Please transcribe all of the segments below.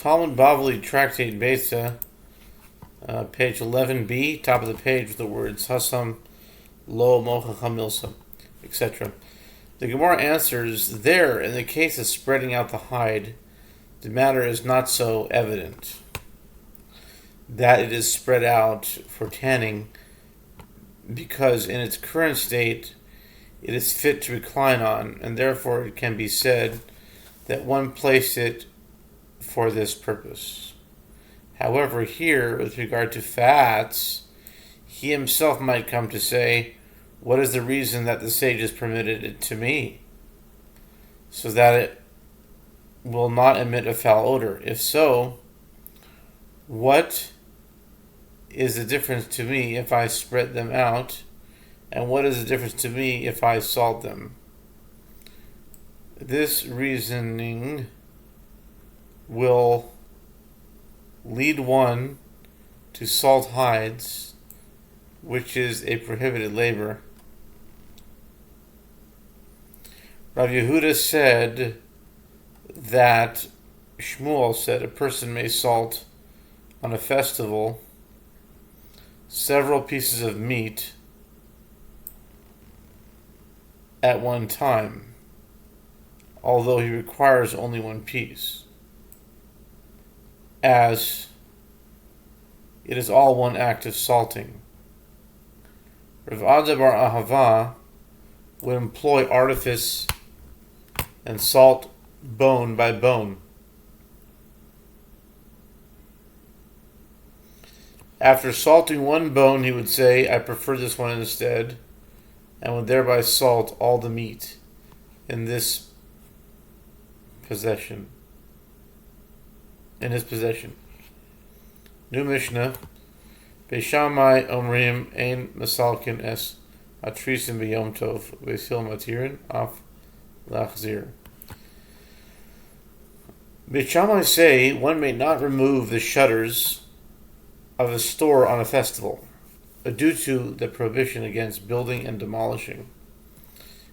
Talmud Bavli Tractate Beitzah, page 11b, top of the page with the words Hasam, Lo, Mocha, Hamilsam, etc. The Gemara answers, there, in the case of spreading out the hide, the matter is not so evident that it is spread out for tanning, because in its current state it is fit to recline on, and therefore it can be said that one placed it for this purpose. However, here, with regard to fats, he himself might come to say, what is the reason that the sages permitted it to me? So that it will not emit a foul odor. If so, what is the difference to me if I spread them out? And what is the difference to me if I salt them? This reasoning will lead one to salt hides, which is a prohibited labor. Rav Yehuda said that Shmuel said a person may salt on a festival several pieces of meat at one time, although he requires only one piece, as it is all one act of salting. Rav Ada bar Ahava would employ artifice and salt bone by bone. After salting one bone, he would say, I prefer this one instead, and would thereby salt all the meat in his possession. New Mishnah. Beishamai omrim ein masalkin es atrisim b'yom tov v'sil matirin af lachzir. Beishamai say one may not remove the shutters of a store on a festival, due to the prohibition against building and demolishing.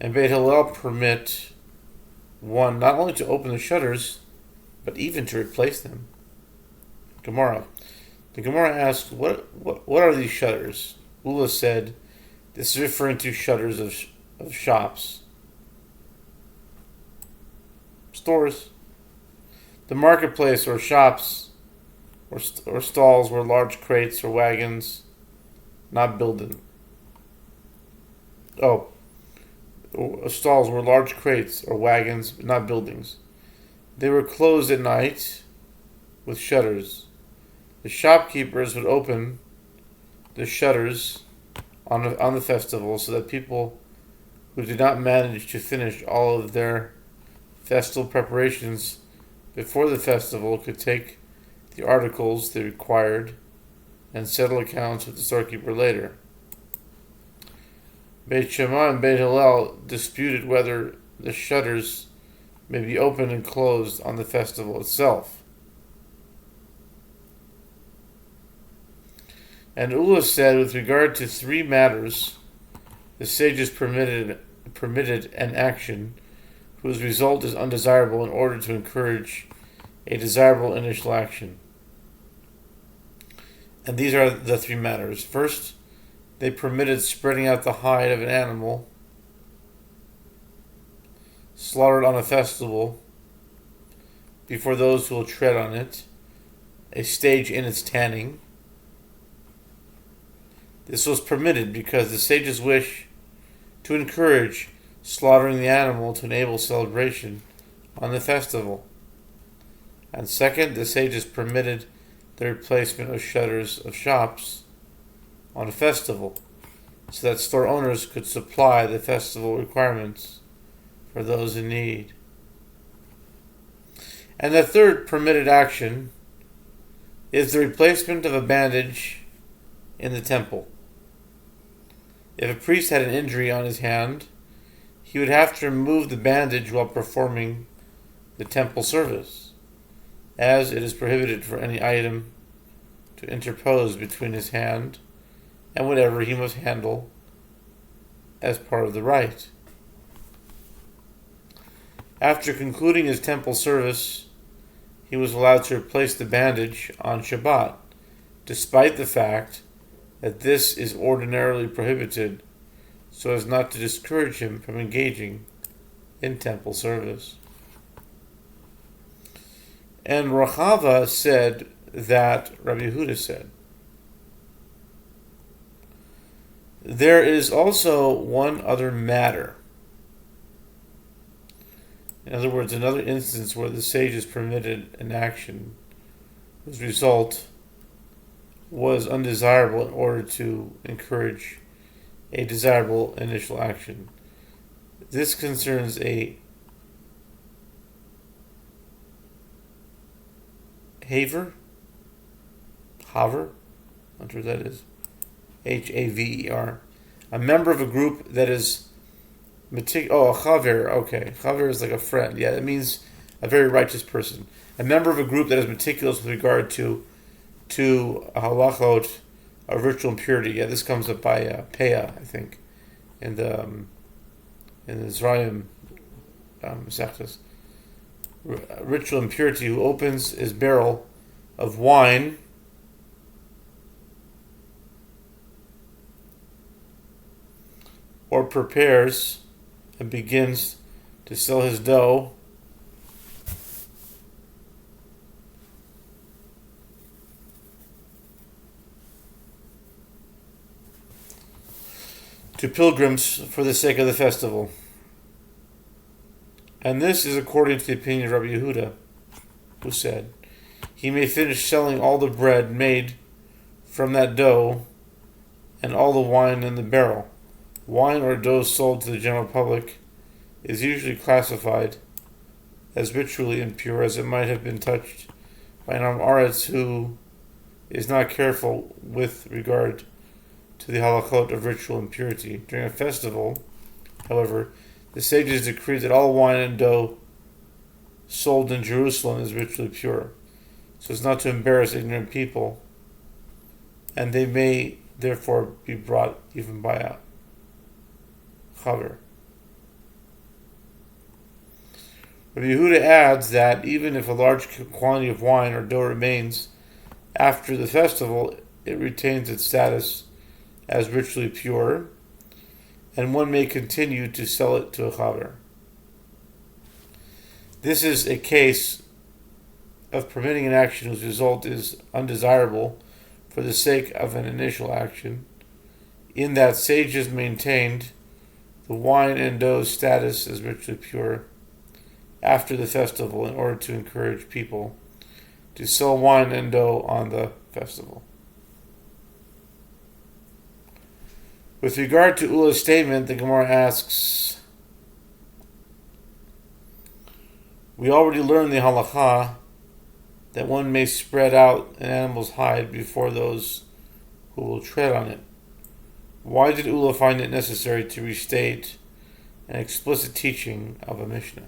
And Beit Hillel permit one not only to open the shutters, but even to replace them. Gemara. The Gemara asks, what are these shutters? Ula said, this is referring to shutters of shops. Stores. The marketplace or shops or stalls were large crates or wagons, not building. Stalls were large crates or wagons, not buildings. They were closed at night with shutters. The shopkeepers would open the shutters on the festival so that people who did not manage to finish all of their festival preparations before the festival could take the articles they required and settle accounts with the storekeeper later. Beit Shammai and Beit Hillel disputed whether the shutters may be opened and closed on the festival itself. And Ula said, with regard to three matters, the sages permitted an action whose result is undesirable in order to encourage a desirable initial action. And these are the three matters. First, they permitted spreading out the hide of an animal slaughtered on a festival before those who will tread on it, a stage in its tanning. This was permitted because the sages wish to encourage slaughtering the animal to enable celebration on the festival. And second, the sages permitted the replacement of shutters of shops on a festival so that store owners could supply the festival requirements for those in need. And the third permitted action is the replacement of a bandage in the temple. If a priest had an injury on his hand, he would have to remove the bandage while performing the temple service, as it is prohibited for any item to interpose between his hand and whatever he must handle as part of the rite. After concluding his temple service, he was allowed to replace the bandage on Shabbat, despite the fact that this is ordinarily prohibited, so as not to discourage him from engaging in temple service. And Rachava said that Rabbi Yehuda said. There is also one other matter. In other words, another instance where the sages permitted an action whose result was undesirable in order to encourage a desirable initial action. This concerns a haver, I'm not sure what that is, Haver, a member of a group that is a chaver, okay, chaver is like a friend, yeah, it means a very righteous person, a member of a group that is meticulous with regard to halachot of ritual impurity. Yeah, this comes up by Peah, I think, in the Zrayim Mesechtas. Ritual impurity, who opens his barrel of wine or prepares and begins to sell his dough to pilgrims for the sake of the festival. And this is according to the opinion of Rabbi Yehuda, who said, he may finish selling all the bread made from that dough and all the wine in the barrel. Wine or dough sold to the general public is usually classified as ritually impure, as it might have been touched by an Aretz who is not careful with regard to the halachot of ritual impurity. During a festival, however, the sages decreed that all wine and dough sold in Jerusalem is ritually pure, so as not to embarrass ignorant people, and they may therefore be brought even by a chaver. Rabbi Yehuda adds that even if a large quantity of wine or dough remains after the festival, it retains its status as ritually pure, and one may continue to sell it to a chaver. This is a case of permitting an action whose result is undesirable for the sake of an initial action, in that sages maintained the wine and dough's status as ritually pure after the festival in order to encourage people to sell wine and dough on the festival. With regard to Ula's statement, the Gemara asks, we already learned the halakha that one may spread out an animal's hide before those who will tread on it. Why did Ula find it necessary to restate an explicit teaching of a Mishnah?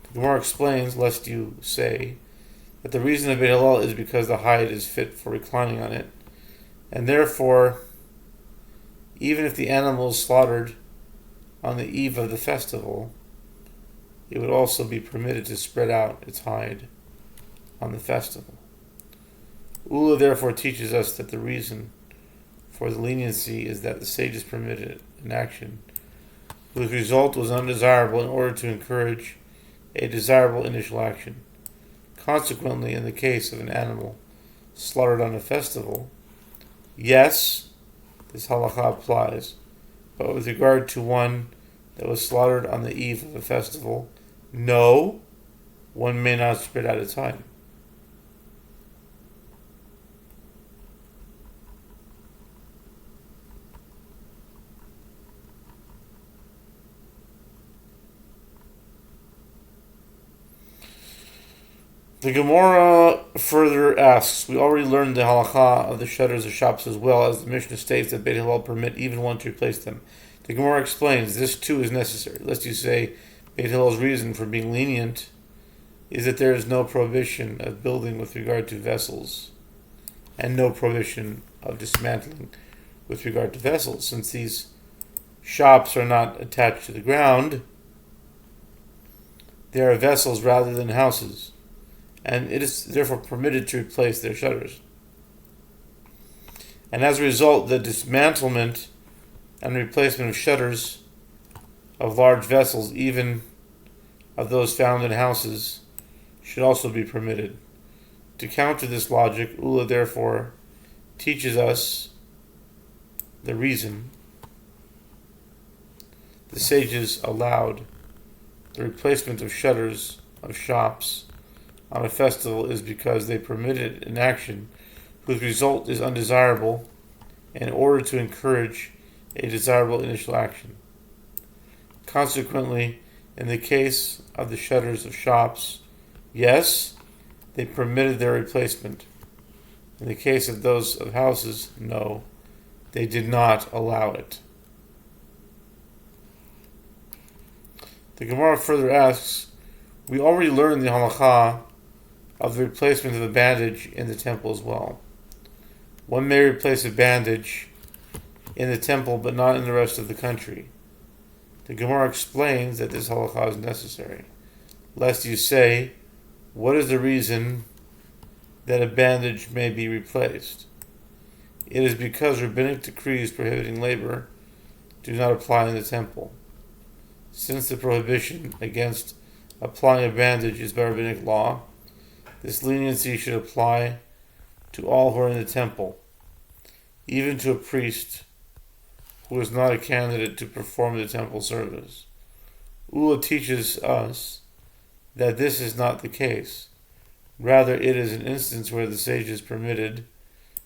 The Gemara explains, lest you say, that the reason of Beit Hillel is because the hide is fit for reclining on it, and therefore, even if the animal is slaughtered on the eve of the festival, it would also be permitted to spread out its hide on the festival. Ula therefore teaches us that the reason for the leniency is that the sages permitted an action whose result was undesirable in order to encourage a desirable initial action. Consequently, in the case of an animal slaughtered on a festival, yes, this halakha applies, but with regard to one that was slaughtered on the eve of a festival, no, one may not spread out its hide. The Gemara further asks, we already learned the halakha of the shutters of shops as well, as the Mishnah states that Beit Hillel permit even one to replace them. The Gemara explains, this too is necessary, lest you say Beit Hillel's reason for being lenient is that there is no prohibition of building with regard to vessels, and no prohibition of dismantling with regard to vessels. Since these shops are not attached to the ground, they are vessels rather than houses, and it is therefore permitted to replace their shutters. And as a result, the dismantlement and replacement of shutters of large vessels, even of those found in houses, should also be permitted. To counter this logic, Ula therefore teaches us the reason the sages allowed the replacement of shutters of shops on a festival is because they permitted an action whose result is undesirable in order to encourage a desirable initial action. Consequently, in the case of the shutters of shops, yes, they permitted their replacement. In the case of those of houses, no, they did not allow it. The Gemara further asks, we already learned the halakha of the replacement of a bandage in the temple as well. One may replace a bandage in the temple but not in the rest of the country. The Gemara explains that this halakha is necessary, lest you say, what is the reason that a bandage may be replaced? It is because rabbinic decrees prohibiting labor do not apply in the temple. Since the prohibition against applying a bandage is by rabbinic law, this leniency should apply to all who are in the temple, even to a priest who is not a candidate to perform the temple service. Ula teaches us that this is not the case. Rather, it is an instance where the sages permitted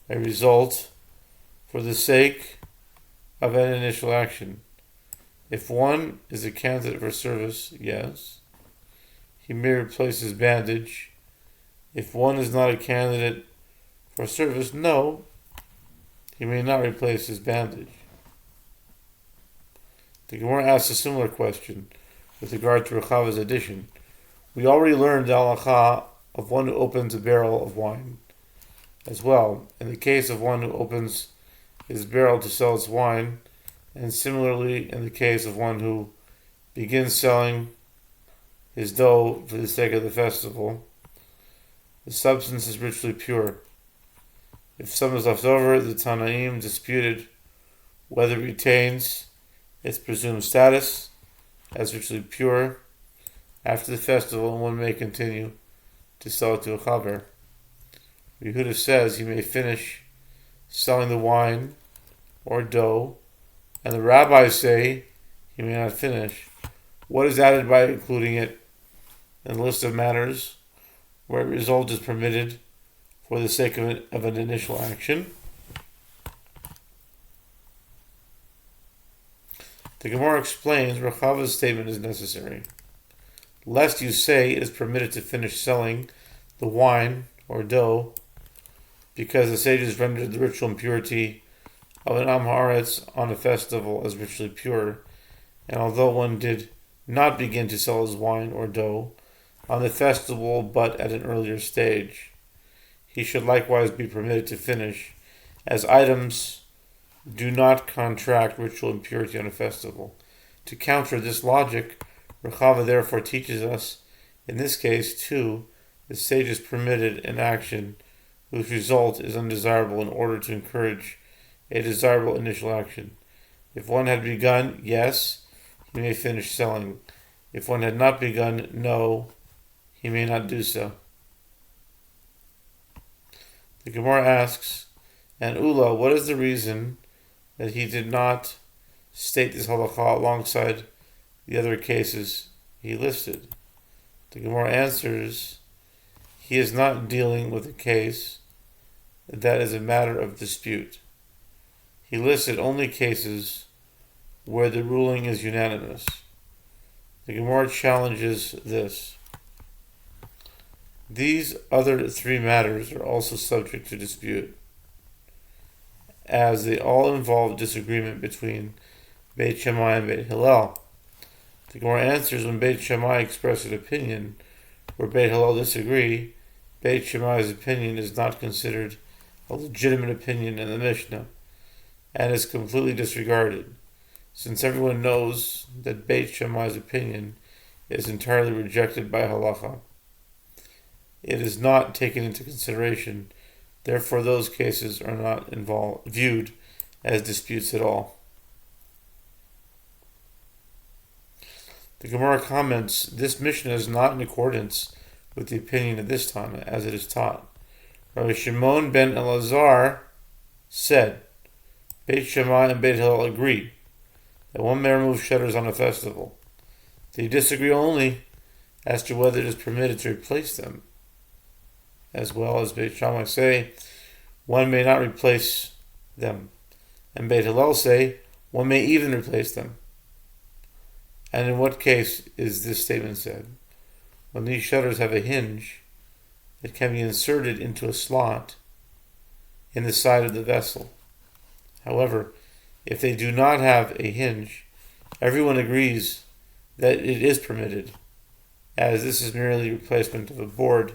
a result for the sake of an initial action. If one is a candidate for service, yes, he may replace his bandage. If one is not a candidate for service, no, he may not replace his bandage. The Gemara asks a similar question with regard to Rechava's addition. We already learned the halakha of one who opens a barrel of wine as well, in the case of one who opens his barrel to sell its wine, and similarly in the case of one who begins selling his dough for the sake of the festival. The substance is ritually pure. If some is left over, the Tanaim disputed whether it retains its presumed status as ritually pure after the festival, and one may continue to sell it to a chaver. Yehuda says he may finish selling the wine or dough, and the rabbis say he may not finish. What is added by including it in the list of matters where a result is permitted for the sake of an initial action? The Gemara explains Rechava's statement is necessary, lest you say it is permitted to finish selling the wine or dough because the sages rendered the ritual impurity of an Am Haaretz on a festival as ritually pure, and although one did not begin to sell his wine or dough on the festival but at an earlier stage, he should likewise be permitted to finish, as items do not contract ritual impurity on a festival. To counter this logic, Rechava therefore teaches us, in this case too, the sages permitted an action whose result is undesirable in order to encourage a desirable initial action. If one had begun, yes, he may finish selling. If one had not begun, no, he may not do so. The Gemara asks, and Ula, what is the reason that he did not state this halakha alongside the other cases he listed? The Gemara answers, he is not dealing with a case that is a matter of dispute. He listed only cases where the ruling is unanimous. The Gemara challenges this. These other three matters are also subject to dispute, as they all involve disagreement between Beit Shammai and Beit Hillel. The Gemara answers, when Beit Shammai express an opinion where Beit Hillel disagree, Beit Shammai's opinion is not considered a legitimate opinion in the Mishnah, and is completely disregarded, since everyone knows that Beit Shammai's opinion is entirely rejected by halacha. It is not taken into consideration. Therefore, those cases are not viewed as disputes at all. The Gemara comments, this Mishnah is not in accordance with the opinion of this Tana, as it is taught. Rabbi Shimon ben Elazar said, Beit Shammai and Beit Hillel agree that one may remove shutters on a festival. They disagree only as to whether it is permitted to replace them. As well as Beit Shammai say, one may not replace them. And Beit Hillel say, one may even replace them. And in what case is this statement said? When these shutters have a hinge that can be inserted into a slot in the side of the vessel. However, if they do not have a hinge, everyone agrees that it is permitted, as this is merely replacement of a board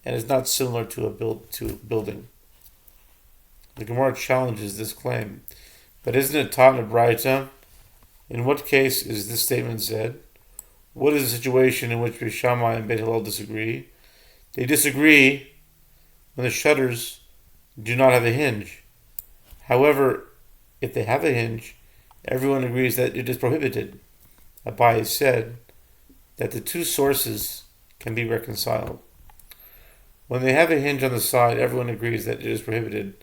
and is not similar to a building. The Gemara challenges this claim. But isn't it taught in a Beitzah? In what case is this statement said? What is the situation in which Beit Shammai and Beit Hillel disagree? They disagree when the shutters do not have a hinge. However, if they have a hinge, everyone agrees that it is prohibited. Abai said that the two sources can be reconciled. When they have a hinge on the side, everyone agrees that it is prohibited,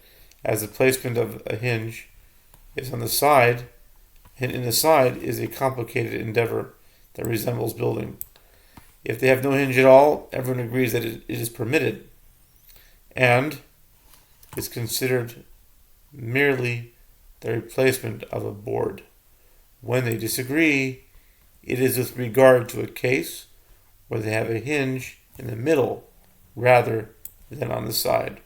as the placement of a hinge is on the side, and in the side is a complicated endeavor that resembles building. If they have no hinge at all, everyone agrees that it is permitted, and is considered merely the replacement of a board. When they disagree, it is with regard to a case where they have a hinge in the middle rather than on the side.